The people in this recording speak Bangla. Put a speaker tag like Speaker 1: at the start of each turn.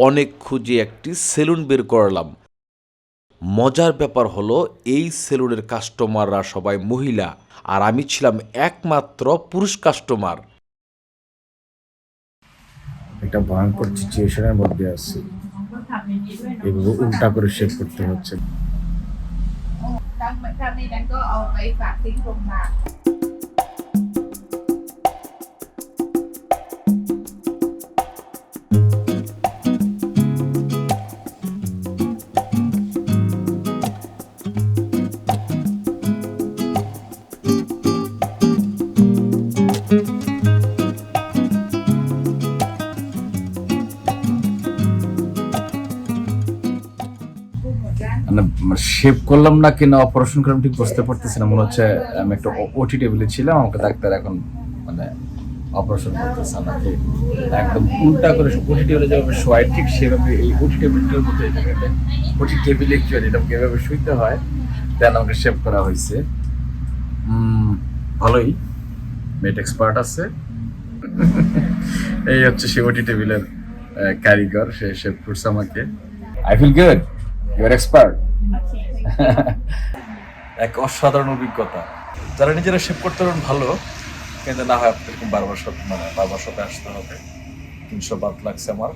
Speaker 1: অনেক খুঁজে একটি সেলুন বের করলাম। মজার ব্যাপার হলো এই সেলুনের কাস্টমাররা সবাই মহিলা আর আমি ছিলাম একমাত্র পুরুষ কাস্টমার।
Speaker 2: একটা ভয়ঙ্কর সিচুয়েশনের মধ্যে আছি, এভাবে উল্টা করে শেভ করতে হচ্ছে। মানে শেভ করলাম না কিনা অপারেশন করলাম ঠিক বুঝতে পারতেছি না। মনে হচ্ছে আমি একটা ওটি টেবিলে ছিলাম, আমাকে ডাক্তার এখন মানে অপারেশন করতেছে নাকি একদম উল্টা করে ওটি টেবিলে যেভাবে শোয়াই ঠিক সেভাবে এই ওটি টেবিলটার মধ্যে এই জায়গাতে ওটি টেবিলে যেটা এভাবে শুইতে হয় দেন আমাকে শেভ করা হয়েছে। ভালোই, মেট এক্সপার্ট আছে। এই হচ্ছে সে ওটি টেবিলের কারিগর, সে শেভ করছে আমাকে। I feel good, you are expert. এক অসাধারণ অভিজ্ঞতা। যারা নিজেরা শেভ করতে পারেন ভালো, কিন্তু না হয় আপনাদের বারবার সাথে আসতে হবে। 300 বাত লাগছে আমার।